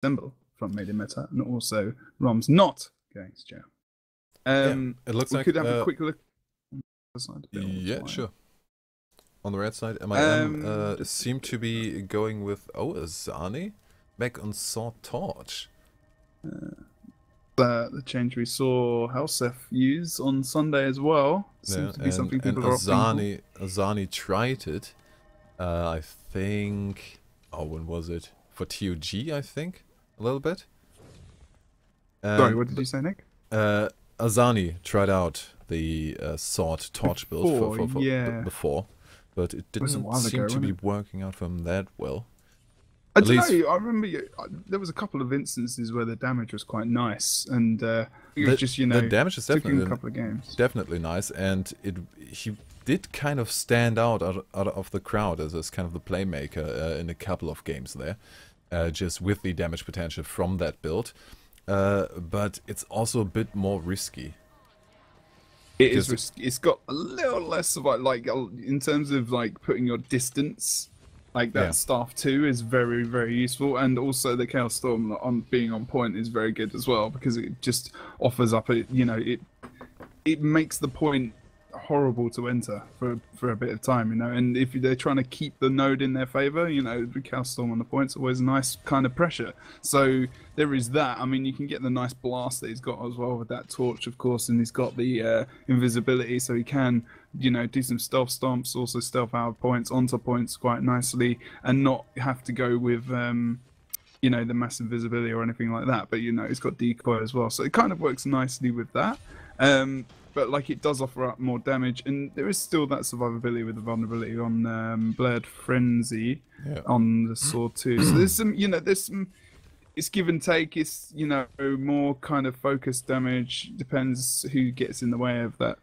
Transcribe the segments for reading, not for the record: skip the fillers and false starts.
symbol from melee meta, and also Rom's not going to jail. It looks we like could have a quick look on the side of it. yeah, sure. On the red side, MIM seem to be going with Azani back on Sword Torch. The change we saw Helsef use on Sunday as well seems to be something people are opting for. Azani tried it. I think. Oh, when was it? For TOG, I think a little bit. Sorry, what did you say, Nick? Azani tried out the Sword Torch build before, but it didn't seem to be working out for him that well. I don't know. I remember there was a couple of instances where the damage was quite nice, and it was just the damage is definitely a couple of games. Definitely nice, and he did kind of stand out of the crowd as kind of the playmaker in a couple of games there, just with the damage potential from that build. But it's also a bit more risky. It is risky. It's got a little less of like in terms of like putting your distance. Like that staff 2 is very, very useful, and also the Chaos Storm on being on point is very good as well, because it just offers up it makes the point horrible to enter for a bit of time, and if they're trying to keep the node in their favor, the Chaos Storm on the point's always a nice kind of pressure. So there is that. I mean, you can get the nice blast that he's got as well with that torch, of course, and he's got the invisibility, so he can do some stealth stomps, also stealth out points onto points quite nicely, and not have to go with the massive visibility or anything like that. But it's got decoy as well, so it kind of works nicely with that. But like it does offer up more damage, and there is still that survivability with the vulnerability on Blurred Frenzy on the Sword too. So there's some, it's give and take. It's more kind of focused damage. Depends who gets in the way of that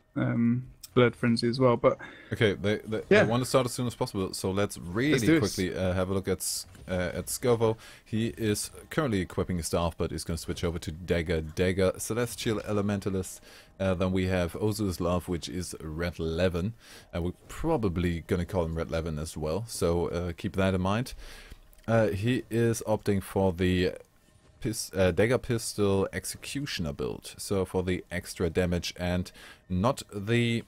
Blurred Frenzy as well. But okay, they want to start as soon as possible. So let's really quickly have a look at Scovo. He is currently equipping his staff, but is going to switch over to Dagger, Celestial Elementalist. Then we have Ozu's Love, which is Red 11. We're probably going to call him Red 11 as well, so keep that in mind. He is opting for the Dagger Pistol Executioner build, so for the extra damage, and not the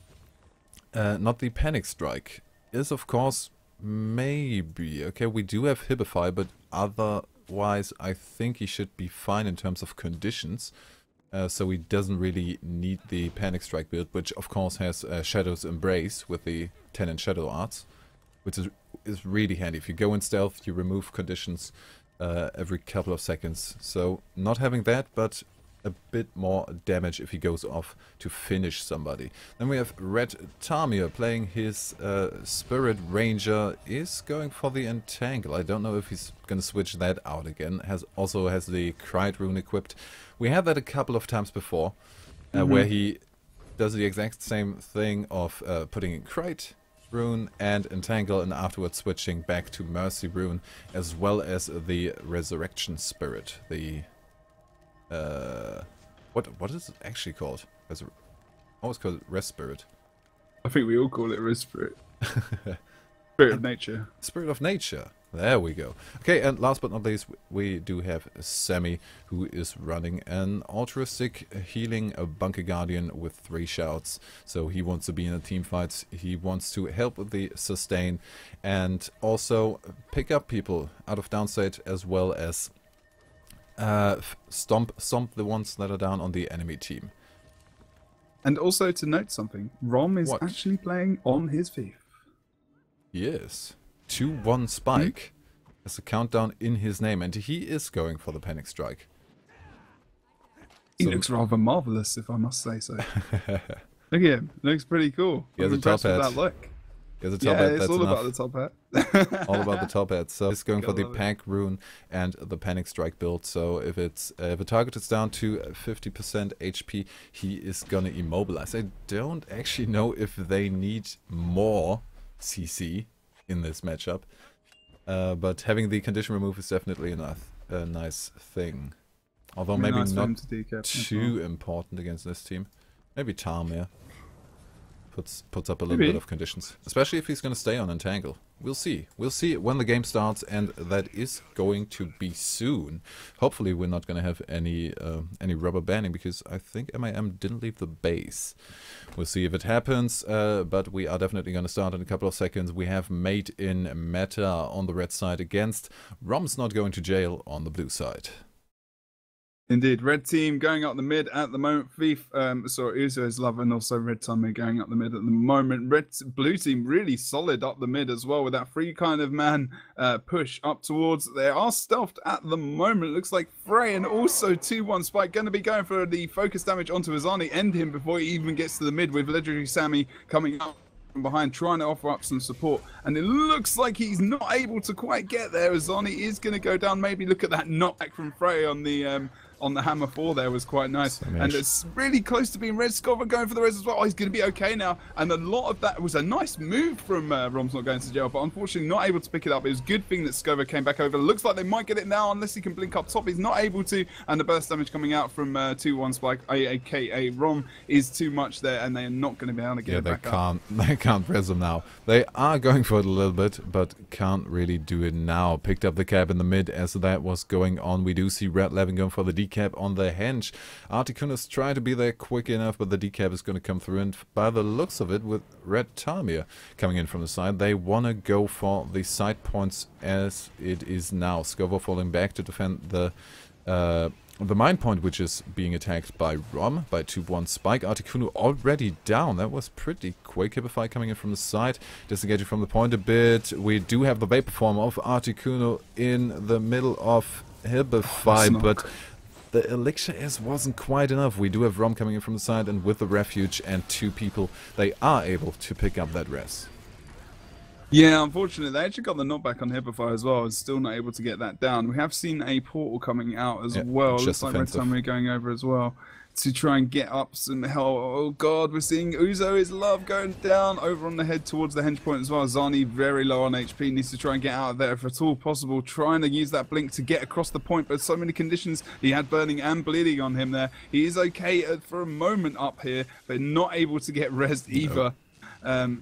Panic Strike. Is of course maybe okay. We do have Hibify, but otherwise I think he should be fine in terms of conditions. So he doesn't really need the Panic Strike build, which of course has Shadow's Embrace with the 10 Shadow Arts, which is really handy. If you go in stealth, you remove conditions every couple of seconds. So not having that, but a bit more damage if he goes off to finish somebody. Then we have Red Tamir playing his Spirit Ranger, is going for the Entangle. I don't know if he's going to switch that out again. Also has the Kite Rune equipped. We had that a couple of times before, where he does the exact same thing of putting in Kite Rune and Entangle, and afterwards switching back to Mercy Rune, as well as the Resurrection Spirit. The what is it actually called? I always call it Rest Spirit. I think we all call it Rest Spirit. Spirit of Nature. Spirit of Nature. There we go. Okay, and last but not least, we do have Sammy, who is running an altruistic healing Bunker Guardian with 3 shouts. So he wants to be in a team fight. He wants to help with the sustain and also pick up people out of downstate, as well as stomp the ones that are down on the enemy team. And also to note something, Rom is actually playing on his Thief. Yes. 2-1 Spike has a countdown in his name, and he is going for the Panic Strike. He looks rather marvelous, if I must say so. Look at him, looks pretty cool. He has a top hat. That look. He has a top hat. It's that's all enough. about the top hat. All about the top hat. So he's going for the Pack Rune and the Panic Strike build. So if a target is down to 50% HP, he is gonna immobilize. I don't actually know if they need more CC in this matchup, but having the condition remove is definitely a nice thing. Although maybe not too important against this team. Maybe Tamir puts up a little bit of conditions, especially if he's going to stay on Entangle. we'll see. We'll see when the game starts, and that is going to be soon. Hopefully we're not going to have any rubber banding, because I think MIM didn't leave the base. We'll see if it happens, but we are definitely going to start in a couple of seconds. We have mate in meta on the red side against Rom's not going to jail on the blue side. Indeed, red team going up the mid at the moment. Uzo is love, and also red team going up the mid at the moment. Blue team really solid up the mid as well with that free kind of man push up towards. They are stealthed at the moment. Looks like Frey and also 2-1 Spike going to be going for the focus damage onto Azani, end him before he even gets to the mid, with Legendary Sammy coming up from behind, trying to offer up some support, and it looks like he's not able to quite get there. Azani is going to go down. Maybe look at that knockback from Frey on the hammer 4 there was quite nice. And it's really close to being red. Scover going for the res as well. Oh, he's going to be okay now. And a lot of that was a nice move from Rom's not going to jail, but unfortunately not able to pick it up. It was a good thing that Scover came back over. Looks like they might get it now unless he can blink up top. He's not able to, and the burst damage coming out from 2-1 Spike, aka Rom, is too much there, and they are not going to be able to get it back up. They can't press him now. They are going for it a little bit, but can't really do it now. Picked up the cap in the mid as that was going on. We do see Red Levin going for the decap on the henge. Articuno's trying to be there quick enough, but the decap is going to come through, and by the looks of it, with Red Tamir coming in from the side, they want to go for the side points as it is now. Scovo falling back to defend the mine point, which is being attacked by Rom, by 2-1 Spike. Articuno already down. That was pretty quick. Hibify coming in from the side, disengaging from the point a bit. We do have the vapor form of Articuno in the middle of Hibify, but the elixir wasn't quite enough. We do have Rom coming in from the side, and with the refuge and 2 people, they are able to pick up that res. Yeah, unfortunately, they actually got the knockback on Hibify as well. It's still not able to get that down. We have seen a portal coming out as well. Looks like Red Tamir going over as well to try and get up some hell. Oh god, we're seeing Uzo is love going down over on the head towards the henge point as well. Zani very low on HP, needs to try and get out of there if at all possible, trying to use that blink to get across the point, but so many conditions. He had burning and bleeding on him there. He is okay for a moment up here, but not able to get res either.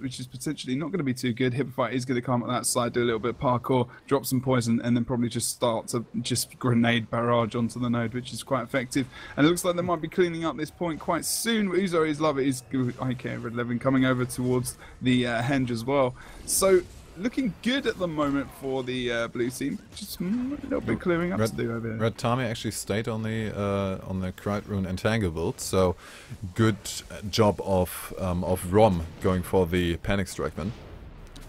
Which is potentially not going to be too good. Hibify is going to come at that side, do a little bit of parkour, drop some poison, and then probably just start to just grenade barrage onto the node, which is quite effective. And it looks like they might be cleaning up this point quite soon. Uzo is love it is IK Red 11 coming over towards the henge as well. So looking good at the moment for the blue team. Just a little bit clearing up to do over here. Red Tami actually stayed on the Krite Rune Entangle build, so good job of Rom going for the Panic Strikeman.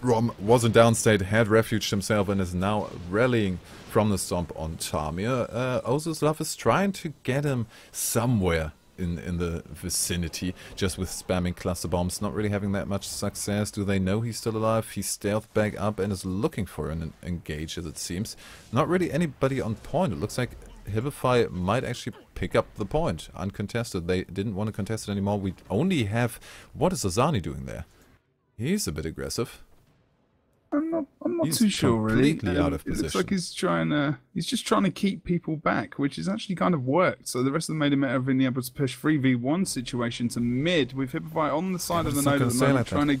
Rom was in downstate, had refuged himself, and is now rallying from the stomp on Tamir. Ozus Love is trying to get him somewhere in the vicinity, just with spamming cluster bombs, not really having that much success. Do they know he's still alive? He's stealthed back up and is looking for an engage, as it seems. Not really anybody on point. It looks like Hibify might actually pick up the point uncontested. They didn't want to contest it anymore. We only have... What is Azani doing there? He's a bit aggressive. I'm not too sure really. Completely out of position. It looks like he's just trying to keep people back, which has actually kind of worked. So the rest of the meta have been able to push 3v1 situation to mid with Hibify on the side of the node at the moment, trying to...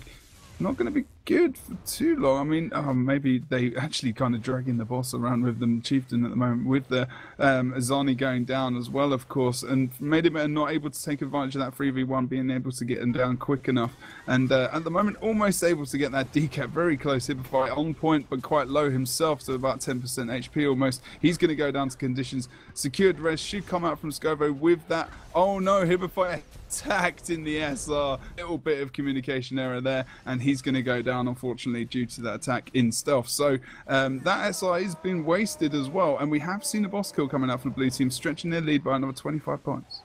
Not going to be good for too long. I mean, maybe they actually kind of dragging the boss around with them, Chieftain at the moment, with the Azani going down as well, of course, and made him not able to take advantage of that 3v1, being able to get him down quick enough. And at the moment, almost able to get that decap very close. Hibify on point, but quite low himself, so about 10% HP almost. He's going to go down to conditions. Secured res should come out from Scovo with that. Oh no, Hibify attacked in the SR. Little bit of communication error there, and he's going to go down, unfortunately, due to that attack in stealth. So that SR has been wasted as well, and we have seen a boss kill coming out from the blue team, stretching their lead by another 25 points.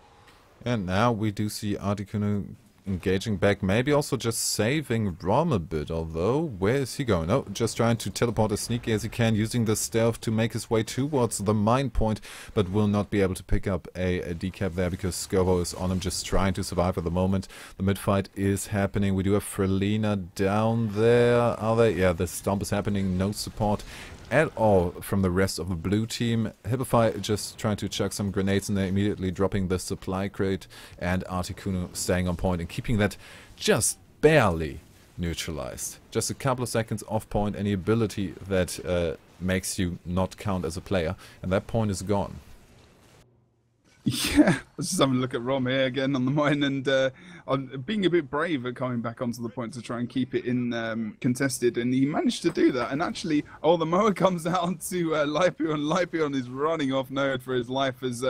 And now we do see Articuno engaging back, maybe also just saving Rom a bit, although where is he going? Oh, just trying to teleport as sneaky as he can, using the stealth to make his way towards the mine point, but will not be able to pick up a decap there because Scovo is on him, just trying to survive at the moment. The mid fight is happening. We do have Frelina down there. Are they? Yeah, the stomp is happening. No support at all from the rest of the blue team. Hibify just trying to chuck some grenades in there, immediately dropping the supply crate, and Articuno staying on point and keeping that just barely neutralized. Just a couple of seconds off point, any ability that makes you not count as a player, and that point is gone. Yeah, let's just have a look at Rom here again on the mine, and on being a bit brave at coming back onto the point to try and keep it in contested, and he managed to do that. And actually, the mower comes out to Lipion. Lipion is running off node for his life as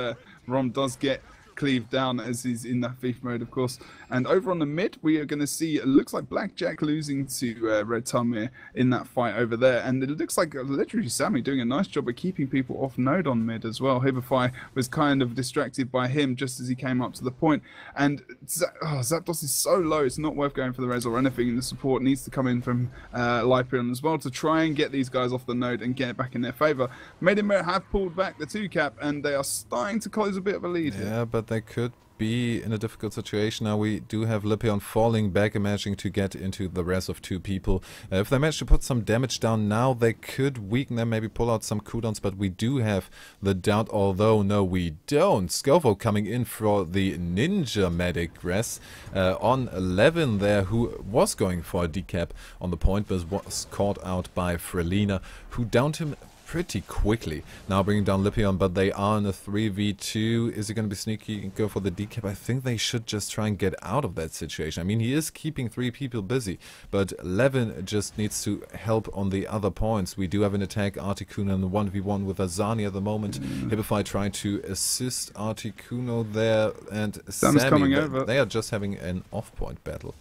Rom does get cleaved down as he's in that thief mode, of course. And over on the mid, we are going to see, it looks like Blackjack losing to Red Tamir in that fight over there. And it looks like literally Sammy doing a nice job of keeping people off node on mid as well. Hibify was kind of distracted by him just as he came up to the point. And Zapdos is so low, it's not worth going for the res or anything. The support needs to come in from Lipion as well to try and get these guys off the node and get it back in their favor. Maidemare have pulled back the 2-cap, and they are starting to close a bit of a lead here. Yeah, but they could be in a difficult situation now. We do have Lipion falling back and managing to get into the rest of 2 people. If they manage to put some damage down now, they could weaken them, maybe pull out some cooldowns, but we do have the doubt, although no we don't. Scovo coming in for the Ninja Medic res on 11 there, who was going for a decap on the point, but was caught out by Frelina, who downed him pretty quickly. Now bringing down Lipion, but they are in a 3v2. Is he going to be sneaky and go for the decap? I think they should just try and get out of that situation. I mean, he is keeping 3 people busy, but Levin just needs to help on the other points. We do have an attack, Articuno in the 1v1 with Azani at the moment. Hibify trying to assist Articuno there, and Sam's coming over. They are just having an off-point battle.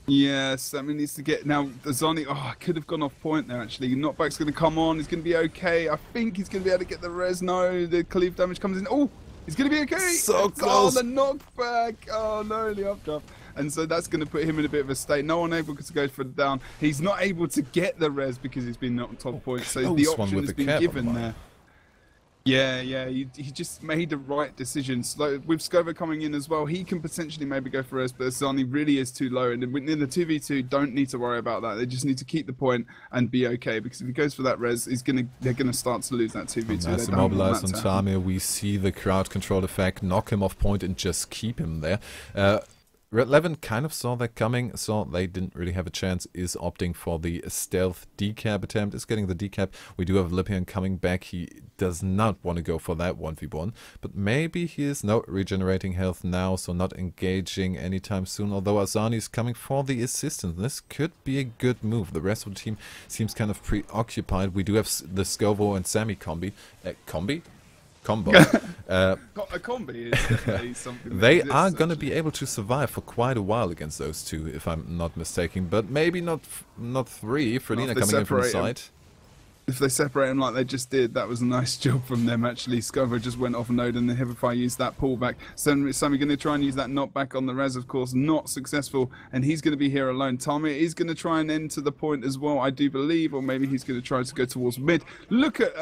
Yeah, Sammy needs to get... Now, Azani... I could have gone off point there, actually. Knockback's going to come on. He's going to be okay. I think he's going to be able to get the res. No, the cleave damage comes in. Oh, he's going to be okay. So close. Oh, the knockback. Oh, no, the updraft. And so that's going to put him in a bit of a state. No one able to go for the down. He's not able to get the res because he's been knocked top point. So the option has been given there. Yeah, he just made the right decision. So with Scovo coming in as well, he can potentially maybe go for res, but Azani really is too low. And in the 2v2, don't need to worry about that. They just need to keep the point and be okay, because if he goes for that res, they're gonna start to lose that 2v2. Nice immobilized on Tamir. We see the crowd control effect, knock him off point and just keep him there. Red Levin kind of saw that coming, so they didn't really have a chance, is opting for the stealth decap attempt, is getting the decap. We do have Lipion coming back. He does not want to go for that 1v1, but maybe he is regenerating health now, so not engaging anytime soon, although Azani is coming for the assistance. This could be a good move. The rest of the team seems kind of preoccupied. We do have the Scovo and Sammy combo. A combo. A combi is definitely something. They are going to be able to survive for quite a while against those 2, if I'm not mistaken, but maybe not 3. Frelina coming in from the side. If they separate them like they just did, that was a nice job from them, actually. Scovo just went off node, and the Hibify used that pullback. Sammy going to try and use that knockback on the res, of course, not successful, and he's going to be here alone. Tamir is going to try and enter the point as well, I do believe, or maybe he's going to try to go towards mid. Look at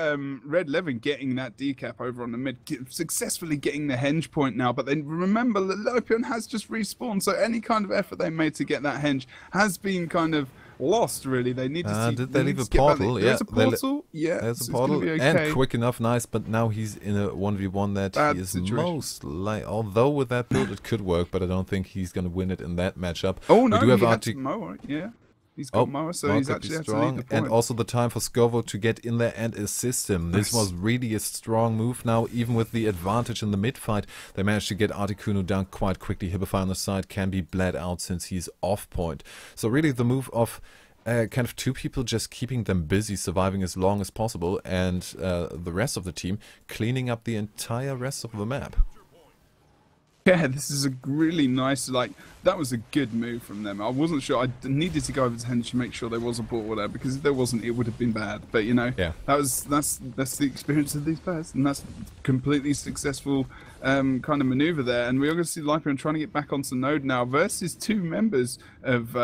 Red Levin getting that decap over on the mid, successfully getting the henge point now, but then remember that Lipion has just respawned, so any kind of effort they made to get that henge has been kind of lost, really. They need to see... Did they leave a portal? There's a portal. Yeah, there's a portal. Okay. And quick enough, nice, but now he's in a 1v1 that he is most like... Although with that build it could work, but I don't think he's going to win it in that matchup. Oh, no, he had mower, yeah. He's got mower, so he's actually strong. And also the time for Scovo to get in there and assist him. This was really a strong move now, even with the advantage in the mid fight. They managed to get Articuno down quite quickly. Hibify on the side can be bled out since he's off point. So really the move of kind of 2 people just keeping them busy, surviving as long as possible, and the rest of the team cleaning up the entire rest of the map. Yeah, this is a really nice, that was a good move from them. I wasn't sure, I needed to go over to Henge to make sure there was a portal there, because if there wasn't, it would have been bad. But, you know, that's the experience of these players, and that's completely successful kind of maneuver there. And we're going to see Lipion trying to get back onto node now versus 2 members of...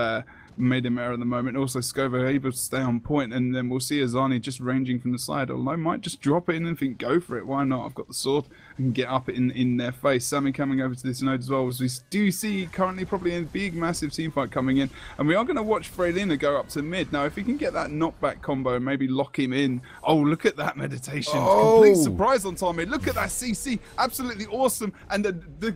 Maidemare at the moment. Also Scovo able to stay on point, and then we'll see Azani just ranging from the side, although might just drop it in and think, go for it, why not? I've got the sword and get up in their face. Sammy coming over to this node as well, as we do see currently probably a big massive team fight coming in, and we are going to watch Frelina go up to mid. Now if he can get that knockback combo and maybe lock him in. Oh, look at that meditation. Complete surprise on Tommy. Look at that CC, absolutely awesome, and the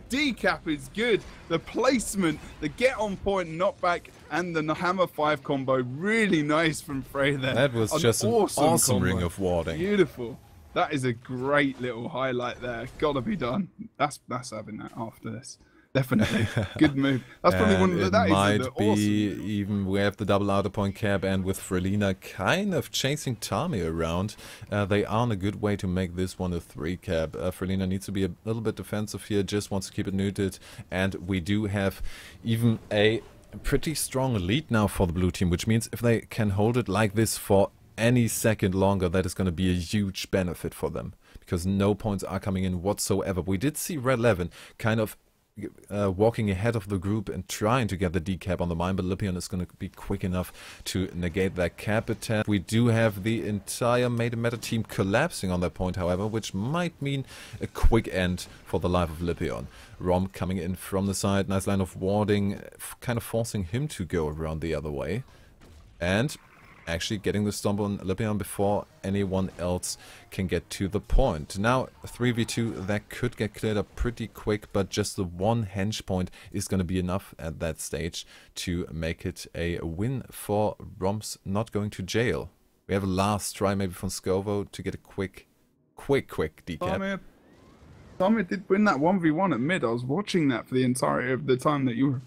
decap is good. The placement, the get on point knockback and the Hammer 5 combo. Really nice from Frey there. That was just an awesome ring of warding. Beautiful. That is a great little highlight there. Gotta be done. That's having that after this. Definitely. Good move. That's probably one of the... That might is be awesome. even... We have the double outer point cap, and with Frelina kind of chasing Tami around, they are on a good way to make this one a 3 cap. Frelina needs to be a little bit defensive here, just wants to keep it neutered, and we do have even a pretty strong lead now for the blue team, which means if they can hold it like this for any second longer, that is going to be a huge benefit for them, because no points are coming in whatsoever. We did see Red 11 kind of walking ahead of the group and trying to get the decap on the mine, but Lipion is going to be quick enough to negate that cap attack. We do have the entire meta team collapsing on that point, however, which might mean a quick end for the life of Lipion. Rom coming in from the side, nice line of warding, kind of forcing him to go around the other way, and actually getting the stomp on Lipion before anyone else can get to the point. Now 3v2, that could get cleared up pretty quick, but just the one henge point is going to be enough at that stage to make it a win for Roms not going to jail. We have a last try maybe from Scovo to get a quick decap. Tommy did win that 1v1 at mid. I was watching that for the entirety of the time that you were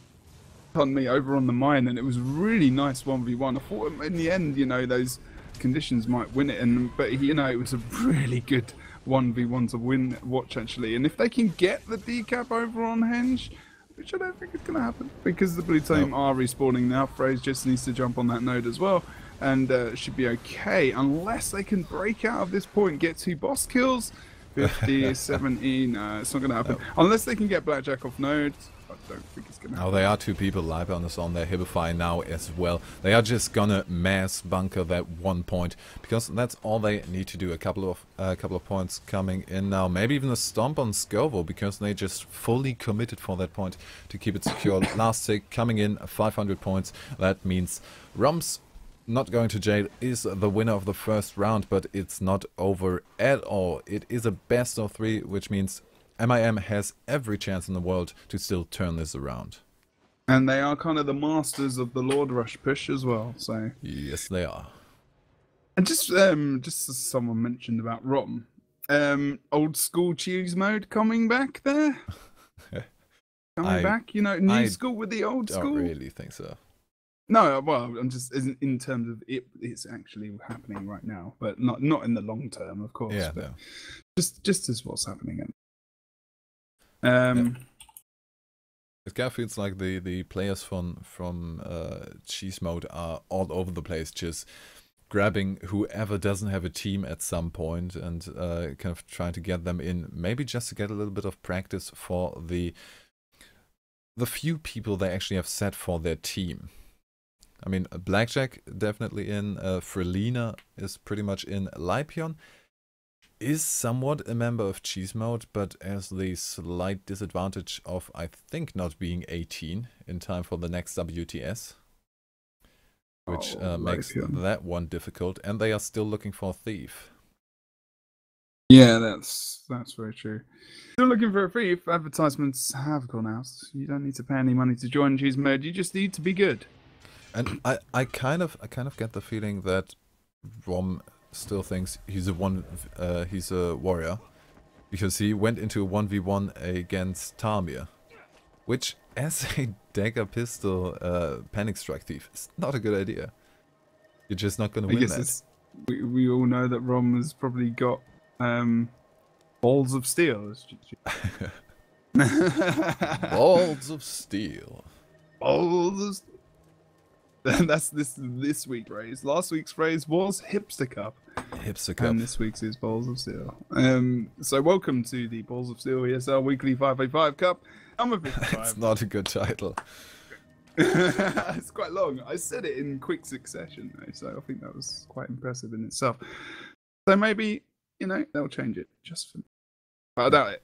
on me over on the mine, and it was really nice 1v1. I thought in the end, you know, those conditions might win it, but you know, it was a really good 1v1 to watch actually. And if they can get the decap over on Henge, which I don't think is going to happen, because the blue team are respawning now. Fraze just needs to jump on that node as well, and should be okay, unless they can break out of this point, get 2 boss kills. 50, 70, no, it's not going to happen. Unless they can get Blackjack off node. I don't think it's gonna happen. Oh, they are 2 people. Lipion is on their Hibify now as well. They are just gonna mass bunker that 1 point, because that's all they need to do. A couple of points coming in now. Maybe even a stomp on Scovo, because they just fully committed for that point to keep it secure. Last tick coming in, 500 points. That means Roms not going to jail is the winner of the first round, but it's not over at all. It is a best of 3, which means MIM has every chance in the world to still turn this around. And they are kind of the masters of the Lord Rush push as well, so... Yes, they are. And just as someone mentioned about Rom, old school cheese mode coming back there? Coming back, you know, new school with the old school? I don't really think so. No, well, I'm just in terms of it's actually happening right now, but not in the long term, of course. Yeah, but no. Just as what's happening. It kind of feels like the players from cheese mode are all over the place, just grabbing whoever doesn't have a team at some point and kind of trying to get them in, maybe just to get a little bit of practice for the few people they actually have set for their team. I mean, Blackjack definitely in, Frelina is pretty much in, Lipion is somewhat a member of cheese mode, but has the slight disadvantage of, I think, not being 18 in time for the next WTS, which makes that one difficult, and they are still looking for a thief. Yeah, that's very true. Still looking for a thief. Advertisements have gone out. You don't need to pay any money to join cheese mode. You just need to be good. And I kind of get the feeling that Rom still thinks he's a warrior, because he went into a 1v1 against Tamir, which as a dagger pistol panic strike thief is not a good idea. You're just not going to win that. We all know that Rom has probably got balls of steel. Balls of steel. Balls of steel. That's this week's phrase. Last week's phrase was hipster cup. Hipster cup. And this week's is balls of steel. So welcome to the Balls of Steel ESL Weekly 5v5 Cup. I'm a 55. It's not a good title. It's quite long. I said it in quick succession though, so I think that was quite impressive in itself. So maybe, you know, they'll change it just for me. But I doubt it.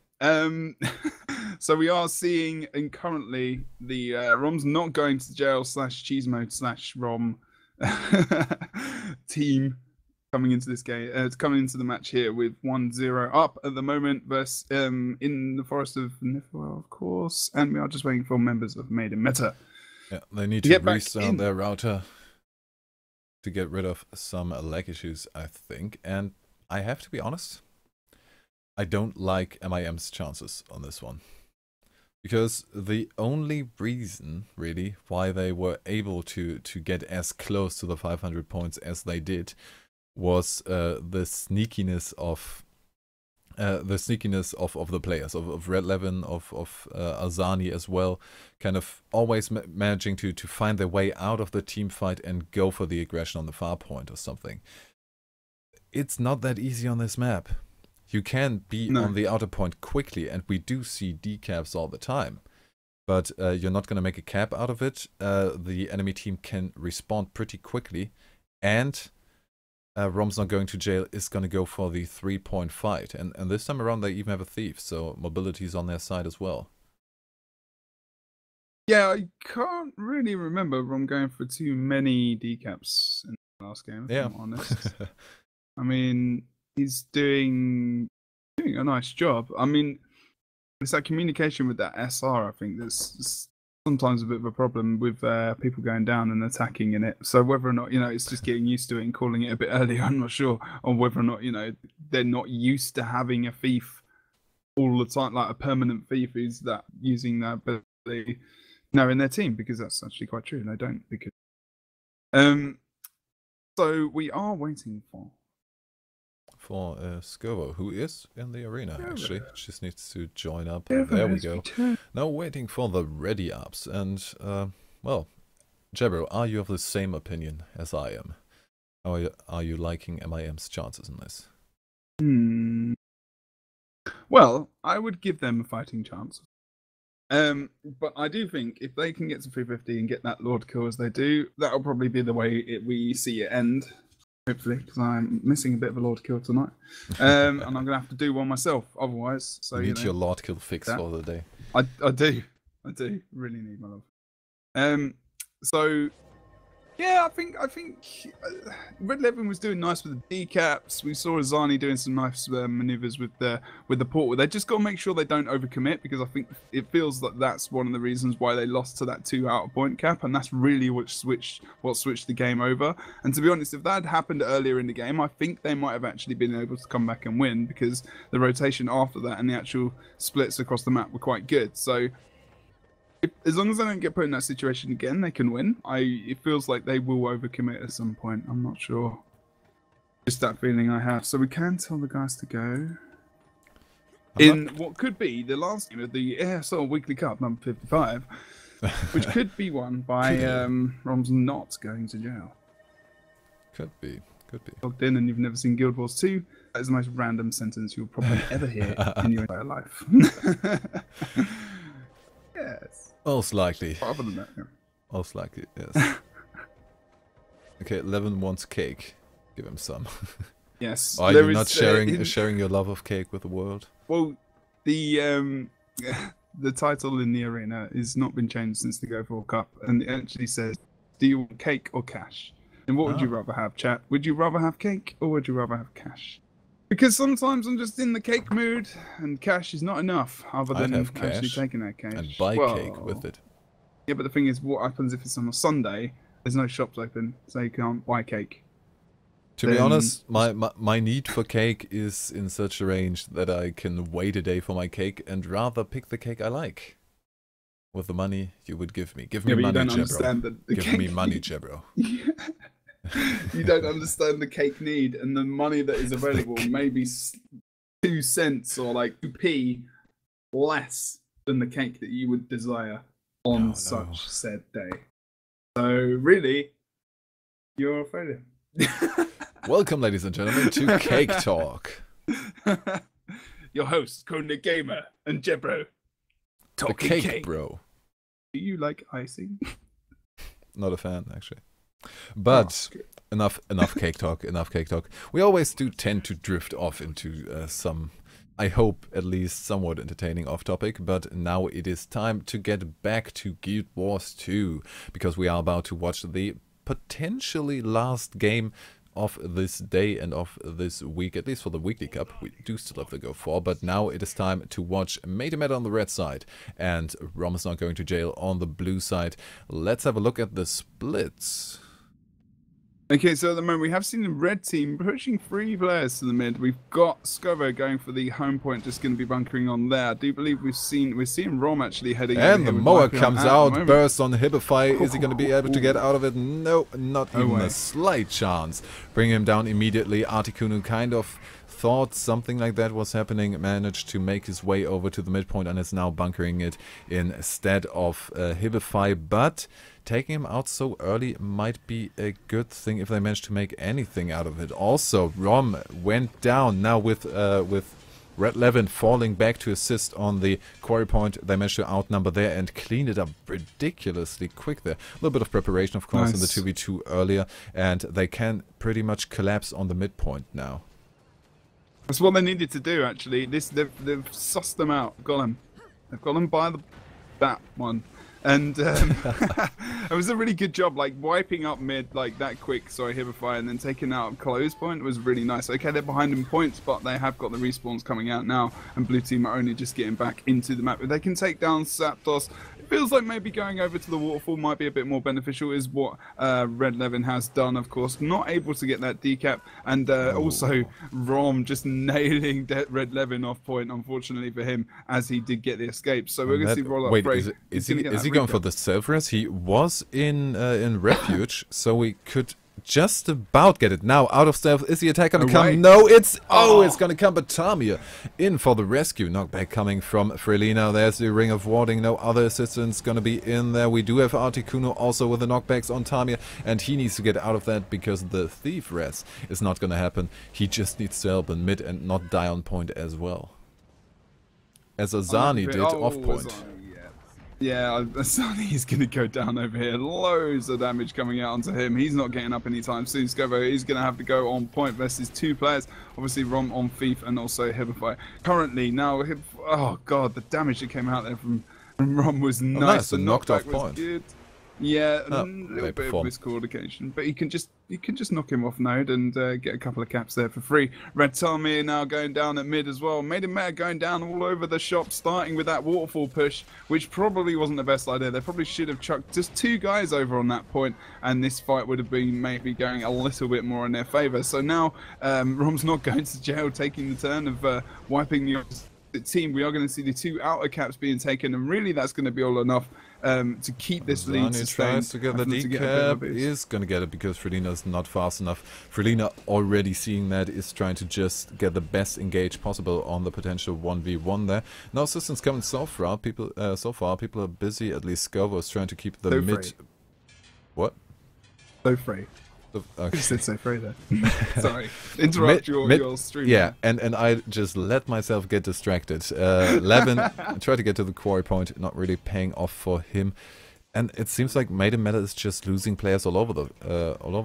So we are seeing, and currently the Rom's not going to jail / cheese mode / Rom team coming into this game, coming into the match here with 1-0 up at the moment versus in the Forest of Niflwell, of course, and we are just waiting for members of Made in Meta. Yeah, they need to restart their router to get rid of some lag issues, I think. And I have to be honest, I don't like MIM's chances on this one. Because the only reason, really, why they were able to get as close to the 500 points as they did was the sneakiness of the players, of Red Levin, of Azani as well, kind of always managing to find their way out of the team fight and go for the aggression on the far point or something. It's not that easy on this map. You can be on the outer point quickly, and we do see decaps all the time. But you're not going to make a cap out of it. The enemy team can respond pretty quickly, and Rom's Not Going to Jail is going to go for the 3-point fight. And this time around they even have a thief, so mobility is on their side as well. Yeah, I can't really remember Rom going for too many decaps in the last game, if I'm honest. I mean, he's doing a nice job. I mean, it's that communication with that SR, I think, that's sometimes a bit of a problem with people going down and attacking in it. So whether or not, it's just getting used to it and calling it a bit earlier, I'm not sure. Or whether or not, they're not used to having a thief all the time, like a permanent thief who's using that ability in their team, because that's actually quite true. They don't, because so we are waiting for Skovo, who is in the arena, actually. Just needs to join up. There we go. Now waiting for the ready ups. And, well, Jebro, are you of the same opinion as I am? Are you liking MIM's chances in this? Well, I would give them a fighting chance. But I do think if they can get to 350 and get that Lord kill as they do, that'll probably be the way we see it end. Hopefully, because I'm missing a bit of a Lord kill tonight, and I'm gonna have to do one myself otherwise. So you need your Lord kill fix for the day. I do really need my love. So yeah, I think Red Levin was doing nice with the decaps. We saw Azani doing some nice maneuvers with the portal. They just got to make sure they don't overcommit, because I think it feels like that's one of the reasons why they lost to that 2 outer point cap, and that's really what switched the game over. And to be honest, if that had happened earlier in the game, I think they might have actually been able to come back and win, because the rotation after that and the actual splits across the map were quite good. So as long as they don't get put in that situation again, they can win. It feels like they will overcommit at some point. I'm not sure. Just that feeling I have. So we can tell the guys to go in what could be the last game of the ESL Weekly Cup, number 55, which could be won by Rom's Not Going to Jail. Could be. Logged in and you've never seen Guild Wars 2. That is the most random sentence you'll probably ever hear in your entire life. Yes. Most likely. Other than that, yeah. Most likely, yes. Okay, Levin wants cake. Give him some. Yes. Are you not sharing your love of cake with the world? Well, the title in the arena has not been changed since the Go For Cup, and it actually says, "Do you want cake or cash?" And what would you rather have, chat? Would you rather have cake or would you rather have cash? Because sometimes I'm just in the cake mood, and cash is not enough, other than actually taking that cash. And buy cake with it. Yeah, but the thing is, what happens if it's on a Sunday? There's no shops open, so you can't buy cake. To be honest, my need for cake is in such a range that I can wait a day for my cake and rather pick the cake I like. With the money you would give me. Give me money, Jebro. Give me money, Jebro. You don't understand the cake need, and the money that is available maybe 2 cents or like 2p less than the cake that you would desire on such said day. So really, you're a failure. Welcome, ladies and gentlemen, to Cake Talk. Your host, Kona Gamer and Jebro. Talking cake, bro. Do you like icing? Not a fan, actually. But enough cake talk. We always do tend to drift off into some, I hope, at least somewhat entertaining off-topic. But now it is time to get back to Guild Wars 2, because we are about to watch the potentially last game of this day and of this week, at least for the Weekly Cup. We do still have to go for, but now it is time to watch Made on the red side, and Rom is not going to jail on the blue side. Let's have a look at the splits. Okay, so at the moment we have seen the red team pushing 3 players to the mid. We've got Scovo going for the home point, just going to be bunkering on there. I do believe we're seeing Rom actually heading. And the mower comes out, bursts on Hibify. Is he going to be able to get out of it? No, not even a slight chance. Bring him down immediately. Articuno kind of thought something like that was happening, managed to make his way over to the midpoint and is now bunkering it instead of Hibify, but taking him out so early might be a good thing if they manage to make anything out of it. Also, Rom went down now with Red Levin falling back to assist on the quarry point. They managed to outnumber there and clean it up ridiculously quick there. A little bit of preparation, of course, in the 2v2 earlier, and they can pretty much collapse on the midpoint now. That's what they needed to do, actually. They've sussed them out. Got them. They've got them by that one. And it was a really good job, like wiping up mid like that quick, Hibify, and then taking out close point was really nice. Okay, they're behind in points, but they have got the respawns coming out now, and blue team are only just getting back into the map. If they can take down Zapdos, it feels like maybe going over to the waterfall might be a bit more beneficial, is what Red Levin has done, of course. Not able to get that decap, and also Rom just nailing Red Levin off point, unfortunately for him, as he did get the escape. So we're going to see roll up. Wait, is he going for the self-res? He was in refuge, so we could just about get it. Now, out of stealth, is the attack going to come? No, it's... Oh, it's going to come, but Tamir in for the rescue. Knockback coming from Frelina. There's the Ring of Warding. No other assistance going to be in there. We do have Articuno also with the knockbacks on Tamir, and he needs to get out of that because the Thief res is not going to happen. He just needs to help in mid and not die on point as well, as Azani did off point. Yeah, Azani's going to go down over here. Loads of damage coming out onto him. He's not getting up anytime soon. Scovo is going to have to go on point versus 2 players. Obviously, Rom on Thief and also Hibify. Currently, now, oh god, the damage that came out there from Rom was nice. The knocked off point. Good. Yeah, a little bit of miscoordination, but you can just knock him off node and get a couple of caps there for free. Red Tamir now going down at mid as well. Made Meta going down all over the shop, starting with that waterfall push, which probably wasn't the best idea. They probably should have chucked just 2 guys over on that point, and this fight would have been maybe going a little bit more in their favor. So now Rom's not going to jail, taking the turn of wiping the team. We are going to see the 2 outer caps being taken, and really that's going to be all enough to keep this lead sustained. Tries to get the decap, is going to get it because Frelina is not fast enough. Frelina, already seeing that, is trying to just get the best engage possible on the potential 1v1 there. No assistance coming so far. People are busy. At least Scovo is trying to keep the mid. What? So free. Okay. You said so free there. Sorry, interrupt your stream. Yeah, and I just let myself get distracted. Levin tried to get to the quarry point, not really paying off for him, and it seems like Maiden Meta is just losing players all over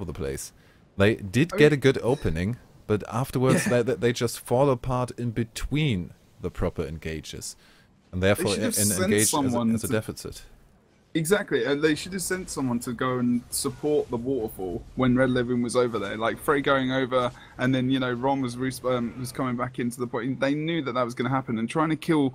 the place. They did get a good opening, but afterwards they just fall apart in between the proper engages, and therefore engage as a deficit. Exactly, they should have sent someone to go and support the waterfall when Red Levin was over there. Like Frey going over, and then Rom was coming back into the point. They knew that was going to happen, and trying to kill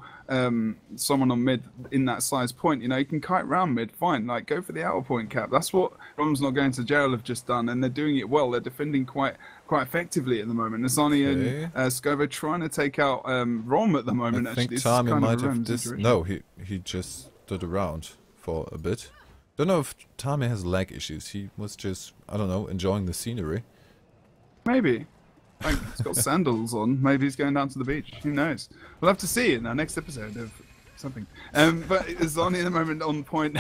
someone on mid in that size point. You can kite round mid, fine. Like go for the outer point cap. That's what Rom's not going to jail have just done, and they're doing it well. They're defending quite effectively at the moment. Azani and Scovo trying to take out Rom at the moment. I think Tamir might have no, he just stood around for a bit. Don't know if Tamir has lag issues. He was just, I don't know, enjoying the scenery. Maybe. Like, he's got sandals on. Maybe he's going down to the beach. Who knows? We'll have to see in our next episode of something. But Azani at the moment on point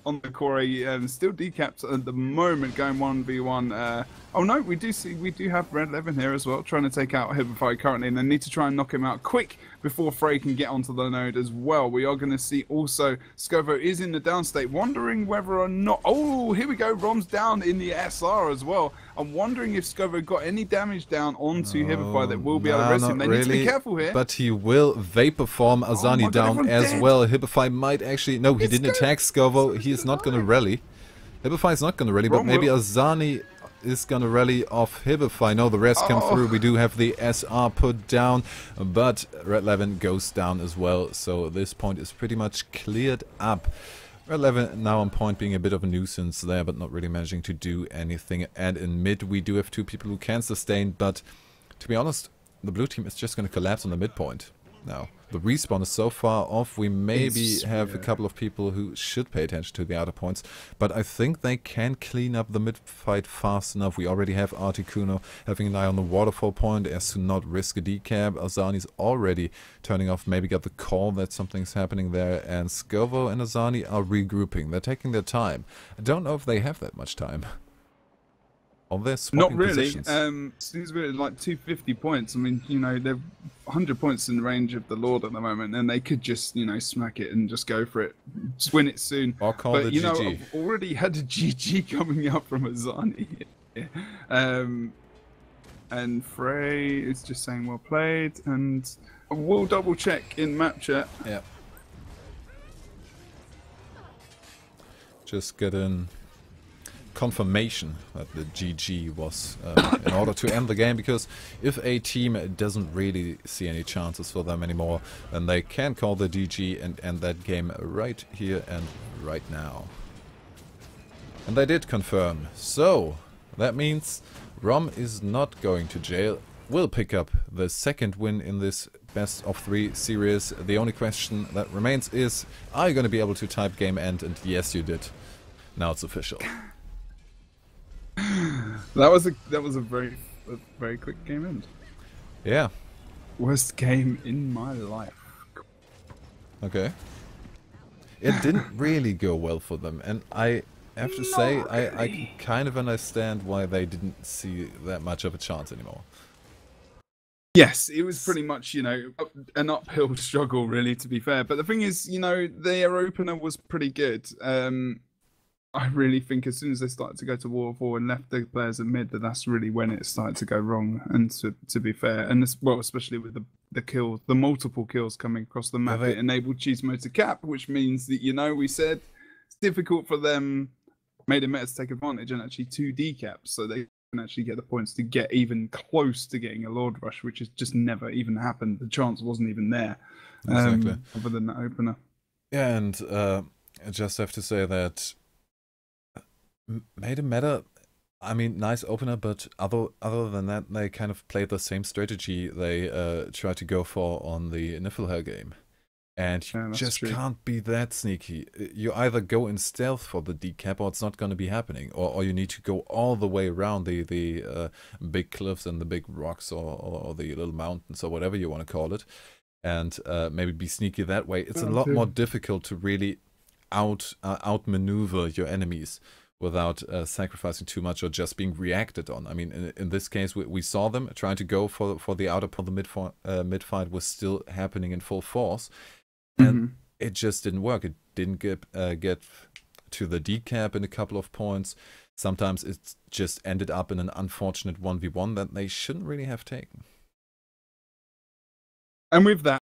on the quarry. Still decapped at the moment, going 1v1. Oh no, we do have Red Levin here as well, trying to take out Hibify currently, and they need to try and knock him out quick before Frey can get onto the node as well. We are going to see also Scovo is in the down state, wondering whether or not... Oh, here we go, Rom's down in the SR as well. I'm wondering if Scovo got any damage down onto Hibify that will be able to rest him. They need to be careful here. But he will vapor form Azani down as well. Hibify might actually... No, he didn't attack Scovo. He is not going to rally. Hibify is not going to rally, but maybe Azani is gonna rally off Hibify. No, the rest come through. We do have the SR put down, but Red Levin goes down as well. So this point is pretty much cleared up. Red Levin now on point, being a bit of a nuisance there, but not really managing to do anything. And in mid, we do have two people who can sustain, but to be honest, the blue team is just going to collapse on the midpoint now. The respawn is so far off, we maybe have a couple of people who should pay attention to the outer points, but I think they can clean up the mid fight fast enough. We already have Articuno having an eye on the waterfall point as to not risk a decap. Azani's already turning off, maybe got the call that something's happening there, and Scovo and Azani are regrouping. They're taking their time. I don't know if they have that much time. On their not really. Positions. Seems like 250 points. I mean, you know, they're 100 points in the range of the Lord at the moment, and they could just, you know, smack it and just go for it, win it soon. Or call but the you GG. know, I've already had a GG coming up from Azani. And Frey is just saying well played, and we'll double check in map chat. Yeah. Just get in confirmation that the GG was in order to end the game, because if a team doesn't really see any chances for them anymore, then they can call the GG and end that game right here and right now. And they did confirm. So that means Rom is not going to jail. Will pick up the second win in this best of 3 series. The only question that remains is, are you going to be able to type game end? And yes, you did. Now it's official. That was a very quick game end. Yeah. Worst game in my life. Okay. It didn't really go well for them, and I have to say I can kind of understand why they didn't see that much of a chance anymore. Yes, it was pretty much, you know, an uphill struggle, really, to be fair. But the thing is, you know, their opener was pretty good. I really think as soon as they started to go to waterfall and left the players at mid, that's really when it started to go wrong. And to be fair, and this, well, especially with the kills, the multiple kills coming across the map, it enabled Chismo to cap, which means that, you know, we said it's difficult for them, made it meta to take advantage and actually 2 decaps, so they can actually get the points to get even close to getting a Lord Rush, which has just never even happened. The chance wasn't even there, exactly. Other than that opener. Yeah, and I just have to say that made a meta, I mean, nice opener, but other than that, they kind of played the same strategy they tried to go for on the Niflheim game. And you just can't be that sneaky. You either go in stealth for the decap, or it's not going to be happening. Or you need to go all the way around the big cliffs and the big rocks, or the little mountains, or whatever you want to call it. And maybe be sneaky that way. It's a lot more difficult to really outmaneuver your enemies without sacrificing too much or just being reacted on. I mean, in this case, we saw them trying to go for the outer part. The mid fight was still happening in full force, and it just didn't work. It didn't get to the decap in a couple of points. Sometimes it just ended up in an unfortunate 1v1 that they shouldn't really have taken. And with that,